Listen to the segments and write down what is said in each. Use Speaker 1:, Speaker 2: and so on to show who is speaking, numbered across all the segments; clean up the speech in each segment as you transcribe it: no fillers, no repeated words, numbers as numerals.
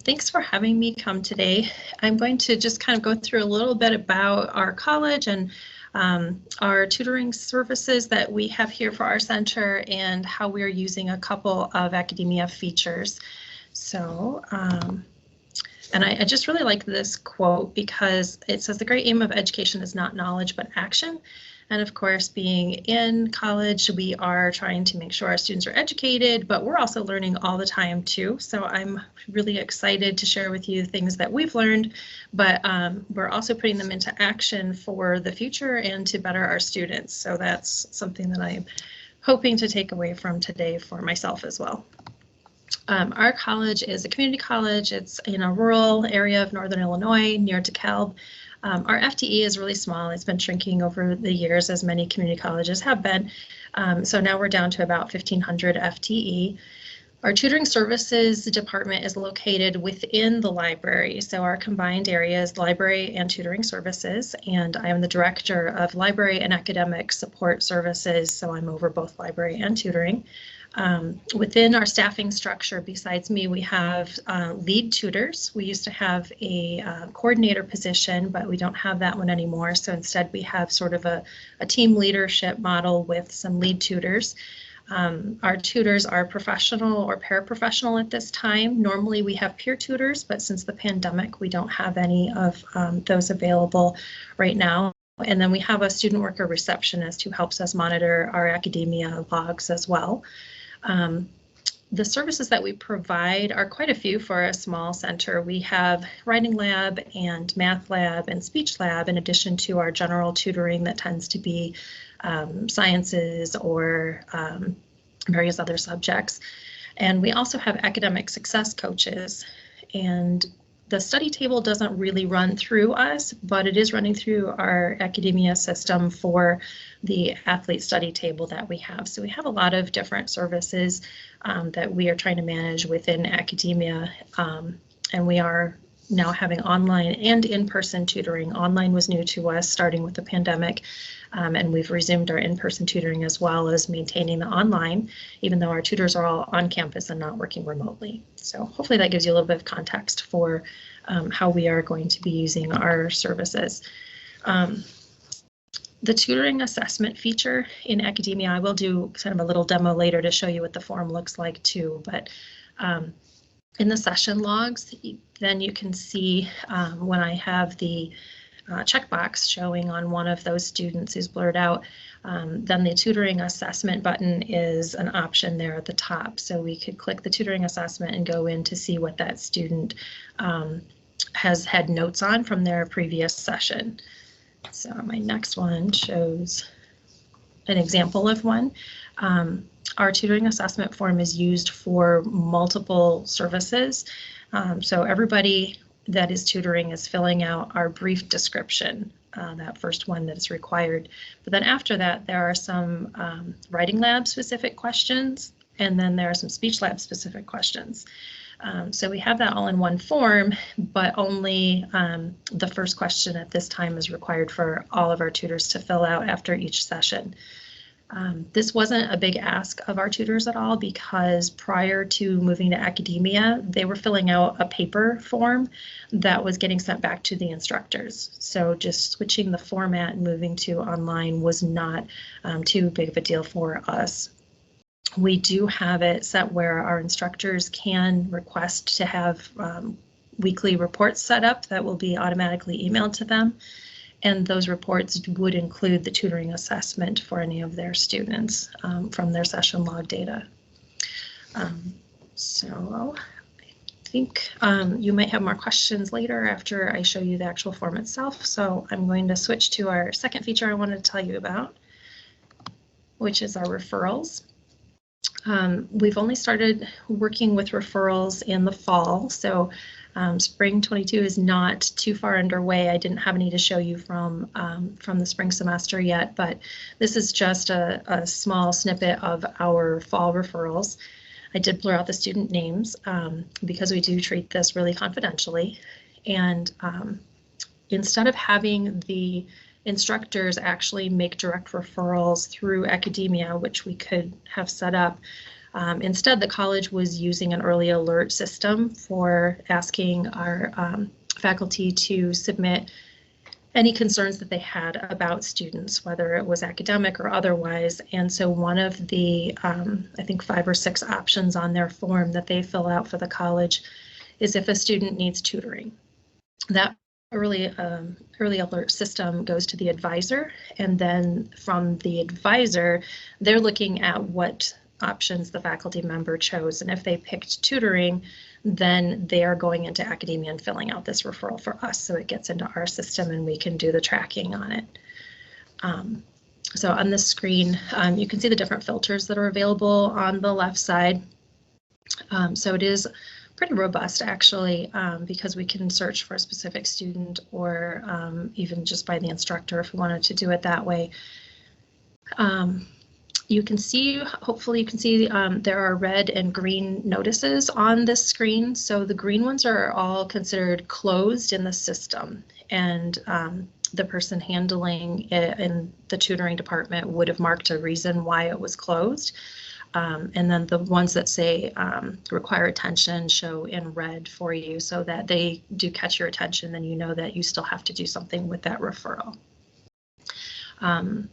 Speaker 1: Thanks for having me come today. I'm going to just kind of go through a little bit about our college and our tutoring services that we have here for our center and how we're using a couple of Accudemia features. So, and I just really like this quote because it says the great aim of education is not knowledge but action. And of course, being in college, we are trying to make sure our students are educated, but we're also learning all the time too. So I'm really excited to share with you things that we've learned, but we're also putting them into action for the future and to better our students. So that's something that I'm hoping to take away from today for myself as well. Our college is a community college. It's in a rural area of Northern Illinois near DeKalb. Our FTE is really small. It's been shrinking over the years, as many community colleges have been. So now we're down to about 1,500 FTE. Our tutoring services department is located within the library. So our combined area is library and tutoring services, and I am the director of library and academic support services. So I'm over both library and tutoring. Within our staffing structure, besides me, we have lead tutors. We used to have a coordinator position, but we don't have that one anymore. So instead, we have sort of a team leadership model with some lead tutors. Our tutors are professional or paraprofessional at this time. Normally, we have peer tutors, but since the pandemic, we don't have any of those available right now. And then we have a student worker receptionist who helps us monitor our Accudemia logs as well. The services that we provide are quite a few for a small center. We have writing lab and math lab and speech lab in addition to our general tutoring that tends to be sciences or various other subjects. And we also have academic success coaches, and the study table doesn't really run through us, but it is running through our Accudemia system for the athlete study table that we have. So we have a lot of different services that we are trying to manage within Accudemia, and we are now having online and in-person tutoring. Online was new to us starting with the pandemic, and we've resumed our in-person tutoring as well as maintaining the online, even though our tutors are all on campus and not working remotely. So hopefully that gives you a little bit of context for how we are going to be using our services. The tutoring assessment feature in Accudemia, I will do kind of a little demo later to show you what the form looks like too, but in the session logs, then you can see when I have the checkbox showing on one of those students who's blurred out, then the tutoring assessment button is an option there at the top. So we could click the tutoring assessment and go in to see what that student has had notes on from their previous session. So my next one shows an example of one. Our tutoring assessment form is used for multiple services. So everybody that is tutoring is filling out our brief description, that first one that is required. But then after that, there are some writing lab specific questions, and then there are some speech lab specific questions. So we have that all in one form, but only the first question at this time is required for all of our tutors to fill out after each session. This wasn't a big ask of our tutors at all because prior to moving to Accudemia, they were filling out a paper form that was getting sent back to the instructors. So just switching the format and moving to online was not too big of a deal for us. We do have it set where our instructors can request to have weekly reports set up that will be automatically emailed to them. And those reports would include the tutoring assessment for any of their students from their session log data. So I think you might have more questions later after I show you the actual form itself. So I'm going to switch to our second feature I wanted to tell you about, which is our referrals. We've only started working with referrals in the fall, so spring 22 is not too far underway. I didn't have any to show you from the spring semester yet, but this is just a small snippet of our fall referrals. I did blur out the student names because we do treat this really confidentially. And instead of having the instructors actually make direct referrals through Accudemia, which we could have set up, Instead, the college was using an early alert system for asking our faculty to submit any concerns that they had about students, whether it was academic or otherwise. And so one of the, I think 5 or 6 options on their form that they fill out for the college is if a student needs tutoring. That early alert system goes to the advisor, and then from the advisor, they're looking at what options the faculty member chose. And if they picked tutoring, then they are going into Accudemia and filling out this referral for us, so it gets into our system and we can do the tracking on it. So on this screen, you can see the different filters that are available on the left side. So it is pretty robust, actually, because we can search for a specific student or even just by the instructor if we wanted to do it that way. You can see, hopefully you can see there are red and green notices on this screen. So the green ones are all considered closed in the system, and the person handling it in the tutoring department would have marked a reason why it was closed. And then the ones that say require attention show in red for you, so that they do catch your attention, then you know that you still have to do something with that referral.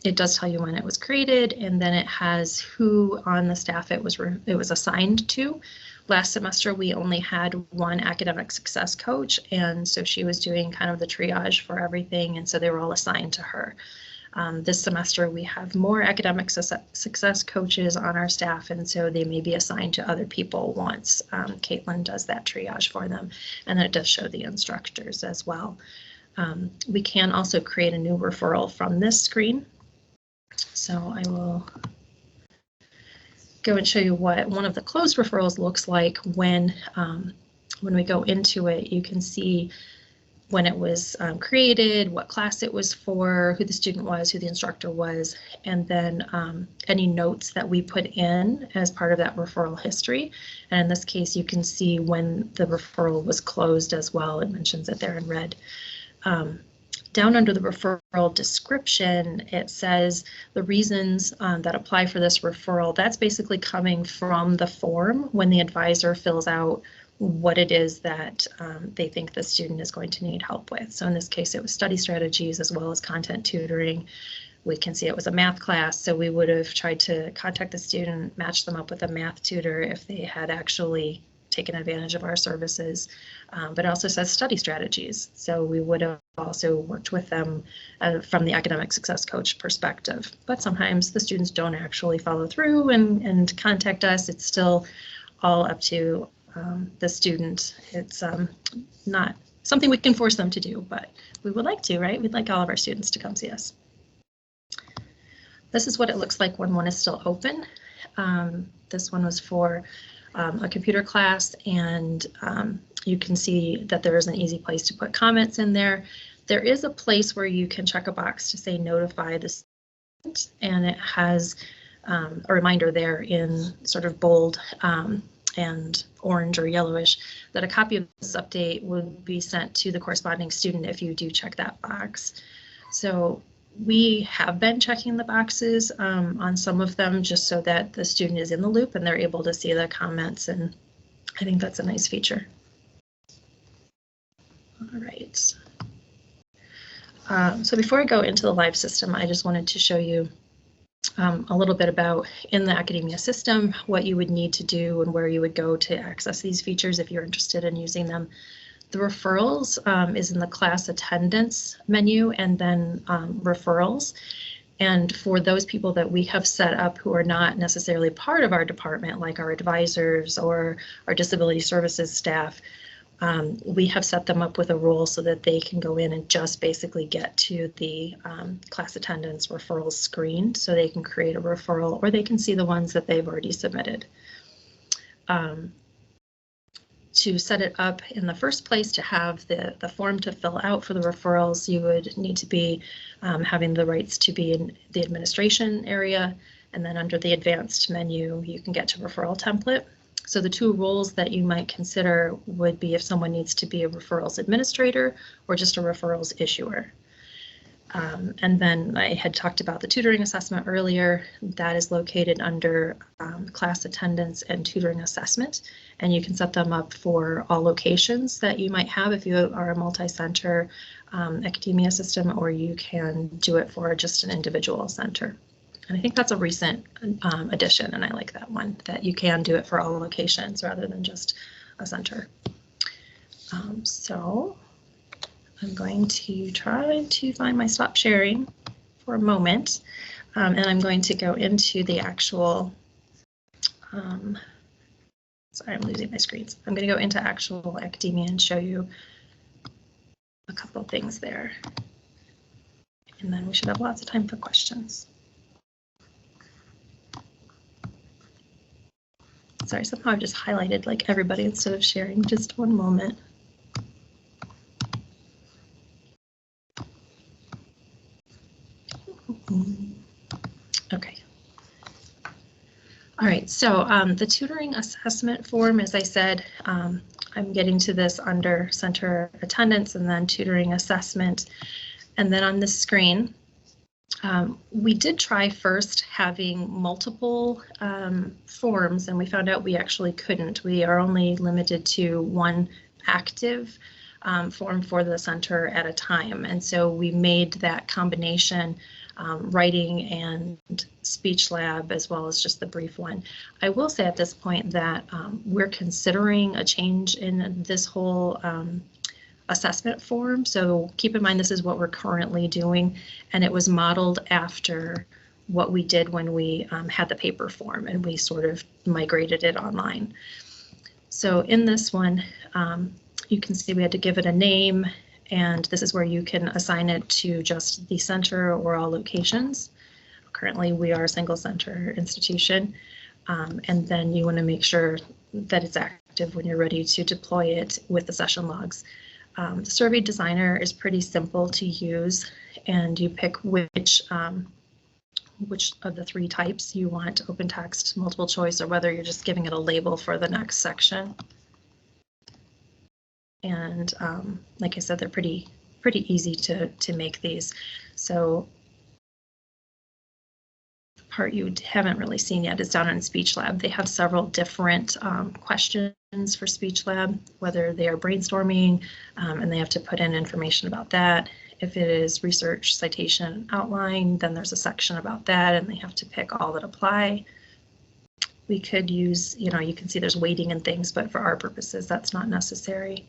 Speaker 1: It does tell you when it was created, and then it has who on the staff it was assigned to. Last semester we only had one academic success coach, and so she was doing kind of the triage for everything, and so they were all assigned to her. This semester we have more academic success coaches on our staff, and so they may be assigned to other people once Caitlin does that triage for them, and then it does show the instructors as well. We can also create a new referral from this screen. So I will go and show you what one of the closed referrals looks like when we go into it. You can see when it was created, what class it was for, who the student was, who the instructor was, and then any notes that we put in as part of that referral history. And in this case, you can see when the referral was closed as well. It mentions it there in red. Down under the referral description, it says the reasons that apply for this referral. That's basically coming from the form when the advisor fills out what it is that they think the student is going to need help with. So in this case, it was study strategies as well as content tutoring. We can see it was a math class, so we would have tried to contact the student, match them up with a math tutor if they had actually taken advantage of our services, but it also says study strategies. So we would have also worked with them from the academic success coach perspective. But sometimes the students don't actually follow through and contact us. It's still all up to the student. It's not something we can force them to do, but we would like to, right? We'd like all of our students to come see us. This is what it looks like when one is still open. This one was for a computer class, and you can see that there is an easy place to put comments in there. There is a place where you can check a box to say notify the student, and it has a reminder there in sort of bold and orange or yellowish that a copy of this update would be sent to the corresponding student if you do check that box. So we have been checking the boxes on some of them just so that the student is in the loop and they're able to see the comments, and I think that's a nice feature. All right. So before I go into the live system, I just wanted to show you a little bit about in the Accudemia system, what you would need to do and where you would go to access these features if you're interested in using them. The referrals is in the class attendance menu, and then referrals. And for those people that we have set up who are not necessarily part of our department, like our advisors or our disability services staff, we have set them up with a role so that they can go in and just basically get to the class attendance referrals screen, so they can create a referral or they can see the ones that they've already submitted. To set it up in the first place, to have the form to fill out for the referrals, you would need to be having the rights to be in the administration area, and then under the advanced menu you can get to referral template. So the two roles that you might consider would be if someone needs to be a referrals administrator or just a referrals issuer. And then I had talked about the tutoring assessment earlier. That is located under class attendance and tutoring assessment, and you can set them up for all locations that you might have if you are a multi-center Accudemia system, or you can do it for just an individual center. And I think that's a recent addition, and I like that one, that you can do it for all locations rather than just a center. So I'm going to try to find my stop sharing for a moment, and I'm going to go into the actual, sorry, I'm losing my screens. I'm going to go into actual Accudemia and show you a couple of things there, and then we should have lots of time for questions. Sorry, somehow I've just highlighted like everybody instead of sharing. Just one moment. Okay. All right, so the tutoring assessment form, as I said, I'm getting to this under center attendance and then tutoring assessment. And then on this screen, we did try first having multiple forms, and we found out we actually couldn't. We are only limited to one active form for the center at a time. And so we made that combination, writing and speech lab, as well as just the brief one. I will say at this point that we're considering a change in this whole assessment form. So keep in mind, this is what we're currently doing, and it was modeled after what we did when we had the paper form, and we sort of migrated it online. So in this one, you can see we had to give it a name, and this is where you can assign it to just the center or all locations. Currently, we are a single center institution, and then you want to make sure that it's active when you're ready to deploy it with the session logs. The survey designer is pretty simple to use, and you pick which of the three types you want: open text, multiple choice, or whether you're just giving it a label for the next section. And like I said, they're pretty easy to make these. So the part you haven't really seen yet is down in Speech Lab. They have several different questions for Speech Lab, whether they are brainstorming, and they have to put in information about that. If it is research, citation, outline, then there's a section about that, and they have to pick all that apply. We could use, you can see there's weighting and things, but for our purposes, that's not necessary.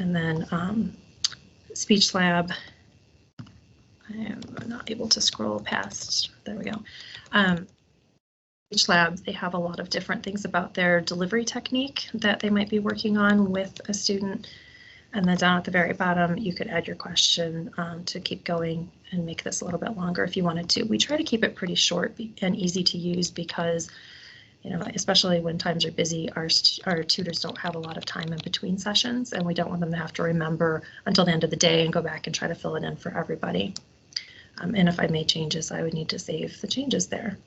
Speaker 1: And then Speech Lab, I am not able to scroll past, there we go. Speech Lab, they have a lot of different things about their delivery technique that they might be working on with a student. And then down at the very bottom, you could add your question to keep going and make this a little bit longer if you wanted to. We try to keep it pretty short and easy to use because, especially when times are busy, our tutors don't have a lot of time in between sessions, and we don't want them to have to remember until the end of the day and go back and try to fill it in for everybody. And if I made changes, I would need to save the changes there.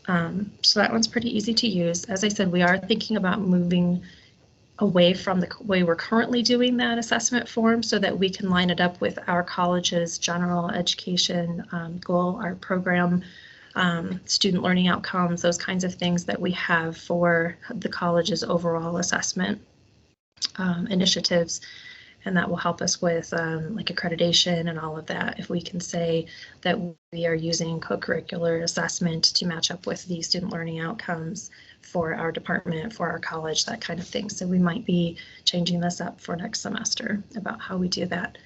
Speaker 1: So that one's pretty easy to use. As I said, we are thinking about moving away from the way we're currently doing that assessment form so that we can line it up with our college's general education goal, our program, student learning outcomes, those kinds of things that we have for the college's overall assessment initiatives. And that will help us with like accreditation and all of that. If we can say that we are using co-curricular assessment to match up with the student learning outcomes for our department, for our college, that kind of thing. So we might be changing this up for next semester about how we do that.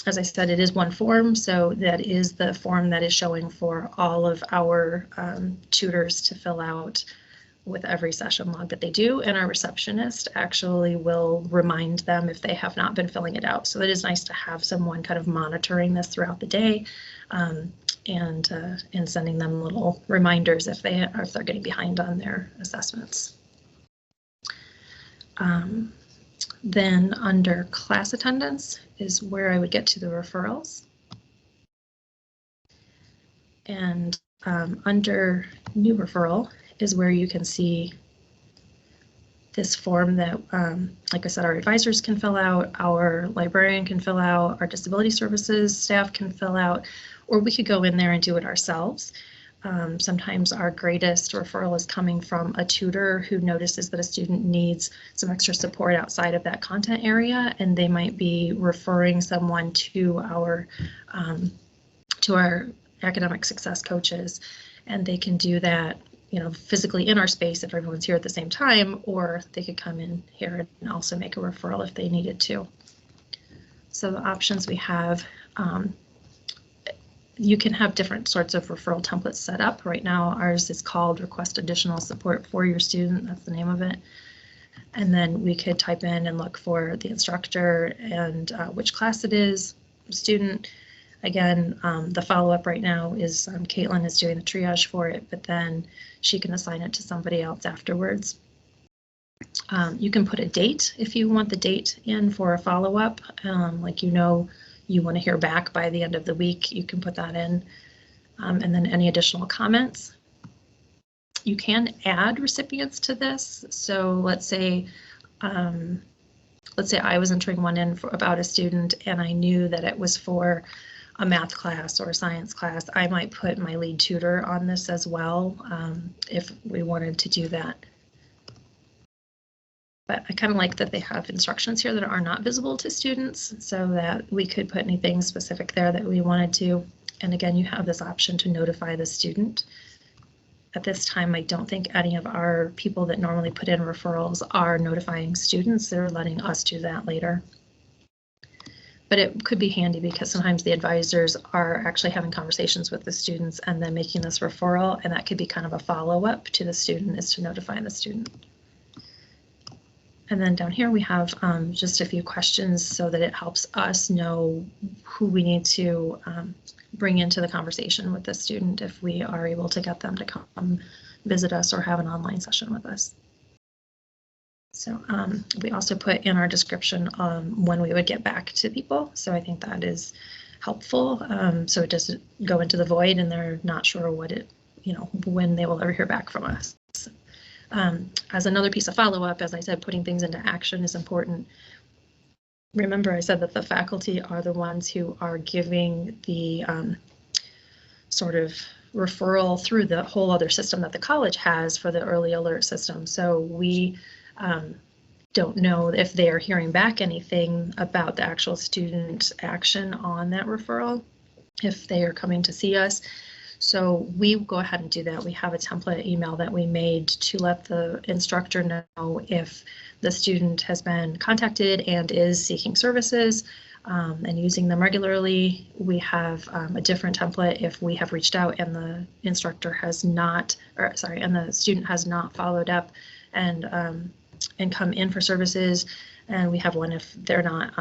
Speaker 1: As I said, it is one form, so that is the form that is showing for all of our tutors to fill out with every session log that they do, and our receptionist actually will remind them if they have not been filling it out. So it is nice to have someone kind of monitoring this throughout the day and sending them little reminders if they're getting behind on their assessments. Then under class attendance is where I would get to the referrals. And under new referral is where you can see this form that, like I said, our advisors can fill out, our librarian can fill out, our disability services staff can fill out, or we could go in there and do it ourselves. Sometimes our greatest referral is coming from a tutor who notices that a student needs some extra support outside of that content area, and they might be referring someone to our academic success coaches, and they can do that, you know, physically in our space if everyone's here at the same time, or they could come in here and also make a referral if they needed to. So the options we have, you can have different sorts of referral templates set up. Right now, ours is called Request Additional Support for Your Student. That's the name of it. And then we could type in and look for the instructor and which class it is, student. Again, the follow-up right now is Caitlin is doing the triage for it, but then she can assign it to somebody else afterwards. You can put a date if you want the date in for a follow-up, like, you know, you want to hear back by the end of the week, you can put that in, and then any additional comments. You can add recipients to this. So let's say I was entering one in about a student and I knew that it was for a math class or a science class. I might put my lead tutor on this as well, if we wanted to do that. But I kind of like that they have instructions here that are not visible to students, so that we could put anything specific there that we wanted to. And again, you have this option to notify the student. At this time, I don't think any of our people that normally put in referrals are notifying students. They're letting us do that later. But it could be handy because sometimes the advisors are actually having conversations with the students and then making this referral, and that could be kind of a follow-up to the student, is to notify the student. And then down here we have just a few questions so that it helps us know who we need to bring into the conversation with the student if we are able to get them to come visit us or have an online session with us. So we also put in our description when we would get back to people. So I think that is helpful. So it doesn't go into the void and they're not sure what it, you know, when they will ever hear back from us. As another piece of follow-up, as I said, putting things into action is important. Remember, I said that the faculty are the ones who are giving the sort of referral through the whole other system that the college has for the early alert system. So we don't know if they are hearing back anything about the actual student action on that referral, if they are coming to see us. So we go ahead and do that. We have a template email that we made to let the instructor know if the student has been contacted and is seeking services and using them regularly. We have a different template if we have reached out and the instructor has not, or sorry, and the student has not followed up and come in for services. And we have one if they're not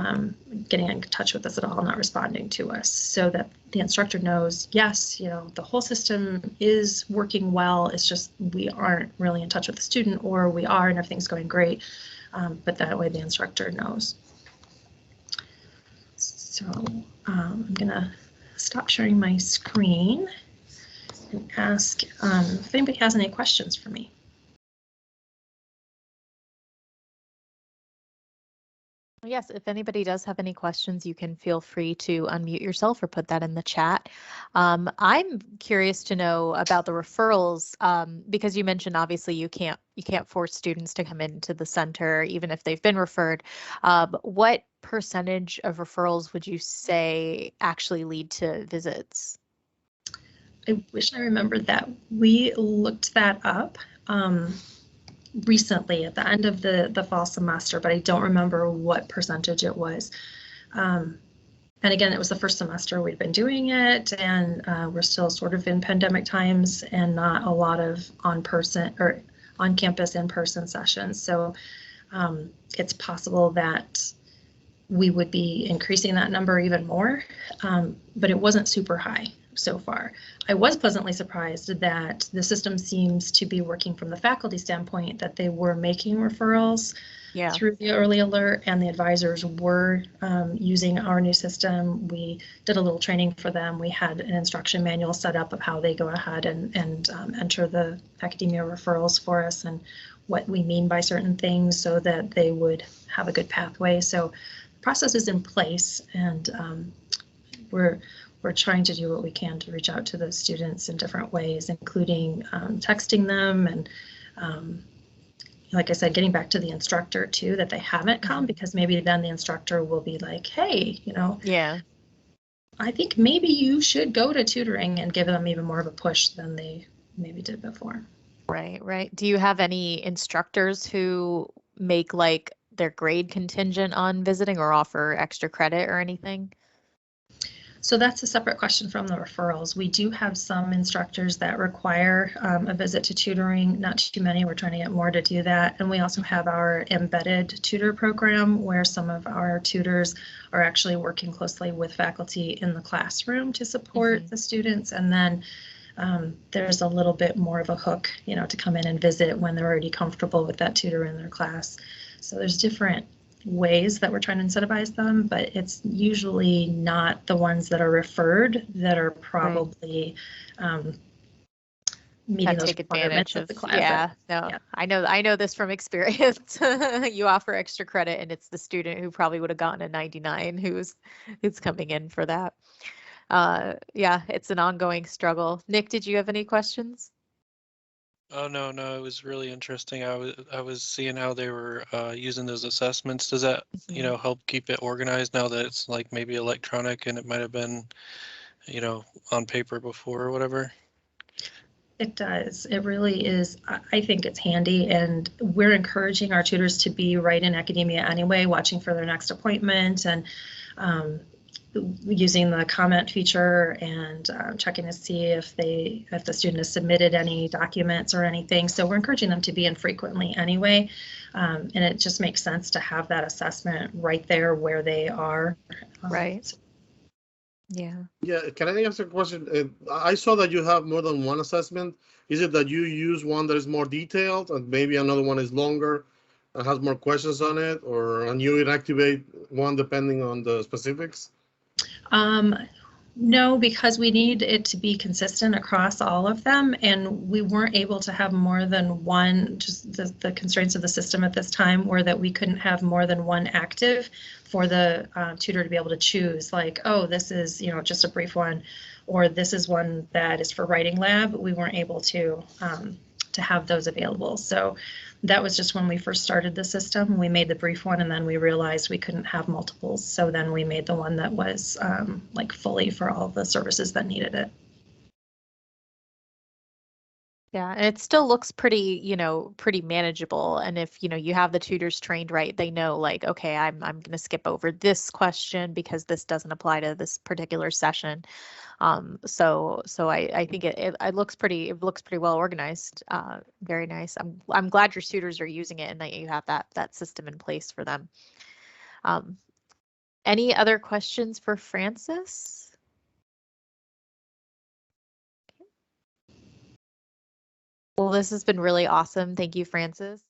Speaker 1: getting in touch with us at all, not responding to us, so that the instructor knows, yes, you know, the whole system is working well. It's just we aren't really in touch with the student, or we are and everything's going great. But that way the instructor knows. So I'm gonna stop sharing my screen and ask if anybody has any questions for me.
Speaker 2: Yes, if anybody does have any questions, you can feel free to unmute yourself or put that in the chat. I'm curious to know about the referrals, because you mentioned obviously you can't force students to come into the center even if they've been referred. What percentage of referrals would you say actually lead to visits?
Speaker 1: I wish I remembered that. We looked that up recently at the end of the fall semester, but I don't remember what percentage it was. And again, it was the first semester we'd been doing it, and we're still sort of in pandemic times and not a lot of on-person or on-campus in-person sessions. So it's possible that we would be increasing that number even more, but it wasn't super high. so far. I was pleasantly surprised that the system seems to be working from the faculty standpoint, that they were making referrals through the early alert, and the advisors were using our new system. We did a little training for them. We had an instruction manual set up of how they go ahead and enter the Accudemia referrals for us and what we mean by certain things so that they would have a good pathway. So the process is in place, and we're trying to do what we can to reach out to those students in different ways, including texting them and like I said, getting back to the instructor too, that they haven't come, because maybe then the instructor will be like, hey, you know, I think maybe you should go to tutoring, and give them even more of a push than they maybe did before.
Speaker 2: Right. Do you have any instructors who make like their grade contingent on visiting or offer extra credit or anything?
Speaker 1: So that's a separate question from the referrals. We do have some instructors that require a visit to tutoring, not too many. We're trying to get more to do that. And we also have our embedded tutor program, where some of our tutors are actually working closely with faculty in the classroom to support the students. And then there's a little bit more of a hook, you know, to come in and visit when they're already comfortable with that tutor in their class. So there's different ways that we're trying to incentivize them, but it's usually not the ones that are referred that are probably meeting those requirements of the class.
Speaker 2: I know this from experience. You offer extra credit, and it's the student who probably would have gotten a 99 who's coming in for that. It's an ongoing struggle. Nick, did you have any questions?
Speaker 3: Oh, no, it was really interesting. I was seeing how they were using those assessments. Does that, you know, help keep it organized now that it's like maybe electronic and it might have been, you know, on paper before or whatever?
Speaker 1: It does. It really is. I think it's handy, and we're encouraging our tutors to be right in Accudemia anyway, watching for their next appointment, and using the comment feature and checking to see if the student has submitted any documents or anything. So we're encouraging them to be in frequently anyway, and it just makes sense to have that assessment right there where they are.
Speaker 2: Right. Yeah.
Speaker 4: Can I ask a question? I saw that you have more than one assessment. Is it that you use one that is more detailed and maybe another one is longer and has more questions on it, and you inactivate one depending on the specifics?
Speaker 1: No, because we need it to be consistent across all of them, and we weren't able to have more than one. Just the constraints of the system at this time were that we couldn't have more than one active for the tutor to be able to choose, like, oh, this is, you know, just a brief one, or this is one that is for writing lab. We weren't able to have those available. So that was just when we first started the system. We made the brief one, and then we realized we couldn't have multiples. So then we made the one that was like fully for all the services that needed it.
Speaker 2: Yeah, and it still looks pretty, you know, pretty manageable. And if, you know, you have the tutors trained right, they know like, okay, I'm going to skip over this question because this doesn't apply to this particular session. So I think it looks pretty well organized. Very nice. I'm glad your tutors are using it and that you have that system in place for them. Any other questions for Frances? Well, this has been really awesome. Thank you, Frances.